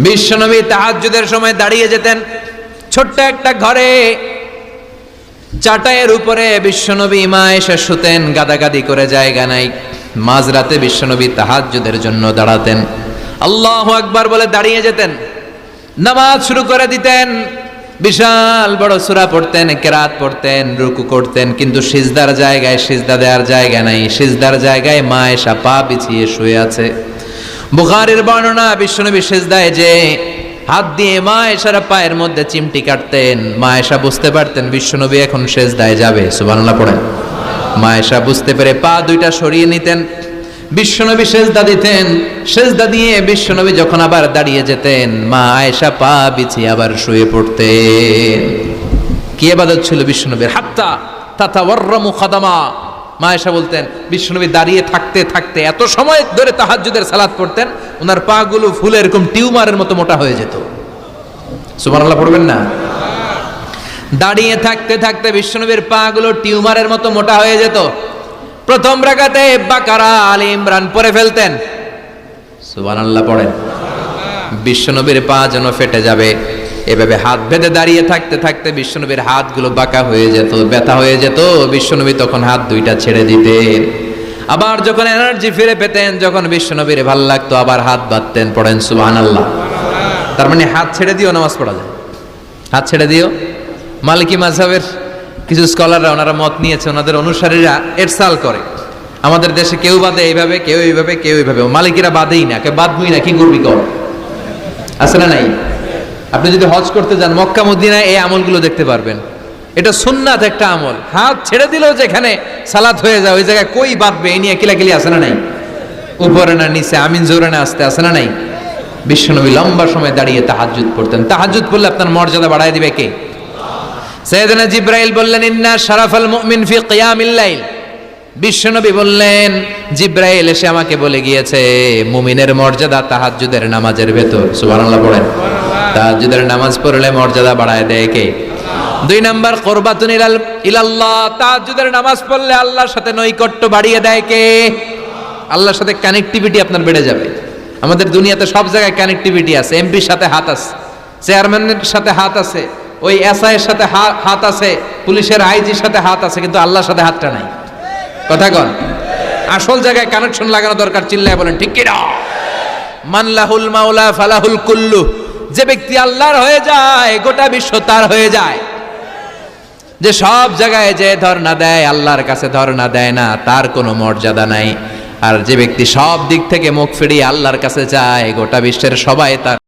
বিশ্বনবী তাহাজ্জুদের সময় দাঁড়িয়ে যেতেন। ছোট্ট একটা ঘরে চাটাইয়ের উপরে বিশ্বনবী মা এসে শুতেন, গাদাগাদি করে জায়গা নাই। মাঝরাতে বিশ্বনবী তাহাজ্জুদের জন্য দাঁড়াতেন, আল্লাহু আকবার বলে দাঁড়িয়ে যেতেন, নামাজ শুরু করে দিতেন। বিশাল বড় সূরা পড়তেন, কেরাত পড়তেন, রুকু করতেন, কিন্তু সিজদার জায়গায় সিজদা দেওয়ার জায়গা নাই। সিজদার জায়গায় মা এসা পা বিছিয়ে শুয়ে আছে। বুখারীর বর্ণনা, বিশ্বনবী সিজদায় যে হাত দিয়ে মা এসার পায়ের মধ্যে চিমটি কাটতেন। মা এসা বুঝতে পারতেন বিশ্বনবী এখন সিজদায় যাবে, সুবহানাল্লাহ পড়েন। মা এসা বুঝতে পেরে পা দুইটা সরিয়ে নিতেন, বিশ্বনবী সিজদা দিতেন। সিজদা দিয়ে বিশ্বনবী যখন আবার দাঁড়িয়ে যেতেন, মা আয়েশা পা বিছিয়ে আবার শুয়ে পড়তেন। কি ইবাদত ছিল বিশ্বনবীর! হাত্তা তাতাওয়াররামু খাদামা। মা আয়েশা বলতেন বিশ্বনবী দাঁড়িয়ে থাকতে থাকতে এত সময় ধরে তাহাজ্জুদের সালাত পড়তেন, ওনার পা গুলো ফুলে এরকম টিউমারের মতো মোটা হয়ে যেত। সুবহানাল্লাহ পড়বেন না? দাঁড়িয়ে থাকতে থাকতে বিশ্বনবীর পা গুলো টিউমারের মতো মোটা হয়ে যেত। প্রথম রাকাতে বাকারা, আলে ইমরান পড়ে ফেলতেন, সুবহানাল্লাহ পড়েন। বিশ্বনবীর পা যেন ফেটে যাবে, এভাবে হাত বেঁধে দাঁড়িয়ে থাকতে থাকতে বিশ্বনবীর হাতগুলো বাঁকা হয়ে যেত, ব্যথা হয়ে যেত। বিশ্বনবী তখন হাত দুইটা ছেড়ে দিতেন। আবার যখন এনার্জি ফিরে পেতেন, যখন বিশ্বনবীর ভালো লাগতো, আবার হাত বাঁধতেন। পড়েন সুবহানাল্লাহ। তার মানে হাত ছেড়ে দিও নামাজ পড়া যায়, হাত ছেড়ে দিও। মালিকি মাযহাবের কিছু স্কলাররা ওনারা মত নিয়েছে, ওনাদের অনুসারীরা এরসাল করে। আমাদের দেশে কেউ বাদে এইভাবে, কেউ এইভাবে, কেউ এইভাবে। মালিকিরা বাদেই না, কেউ বাদবই না, কি করবি কর, আছে না নাই? আপনি যদি হজ করতে যান মক্কা মদিনায়, এই আমলগুলো দেখতে পারবেন। এটা সুন্নাত একটা আমল। হাত ছেড়ে দিলেও যেখানে সালাত হয়ে যায় ওই জায়গায় কই বাঁধবে, এই নিয়ে কিলাকিলি আছে না নাই? উপরে না নিচে, আমিন জোরে না আসতে, আছে না নাই? বিশ্বনবী লম্বা সময় দাঁড়িয়ে তাহাজ্জুদ পড়তেন। তাহাজ্জুদ পড়লে আপনার মর্যাদা বাড়ায় দিবে কে? সাইয়েদনা জিবরাইল বললেন, ইন্না শারাফাল মুমিন ফি কিয়ামিল লাইল। বিশ্বনবী বললেন, জিবরাইল এসে আমাকে বলে গিয়েছে মুমিনের মর্যাদা তাহাজ্জুদের নামাজের ভেতর। সুবহানাল্লাহ পড়েন। তাহাজ্জুদের নামাজ পড়লে মর্যাদা বাড়ায় দেয় কে? 2 নাম্বার কুরবাতুন ইলাল্লাহ। তাহাজ্জুদের নামাজ পড়লে আল্লাহর সাথে নৈকট্য বাড়িয়ে দেয় কে? আল্লাহর সাথে কানেক্টিভিটি আপনার বেড়ে যাবে। আমাদের দুনিয়াতে সব জায়গায় কানেক্টিভিটি আছে। এমপির সাথে হাত আছে, চেয়ারম্যানের সাথে হাত আছে, ওই এসআই এর সাথে হাত আছে, পুলিশের আইজির সাথে হাত আছে, কিন্তু আল্লাহর সাথে হাতটা নাই। কথা কন। আসল জায়গায় কানেকশন লাগানো দরকার। চিল্লায় বলেন ঠিক কি না? মান লাহুল মাওলা ফালাহুল কুল্লু। যে ব্যক্তি আল্লাহর হয়ে যায়, গোটা বিশ্ব তার হয়ে যায়। যে সব জায়গায় যে ধর্ণা দেয়, আল্লাহর কাছে ধর্ণা দেয় না, তার কোনো মর্যাদা নাই। আর যে ব্যক্তি সব দিক থেকে মুখ ফিরিয়ে আল্লাহর কাছে যায়, গোটা বিশ্বের সবাই তার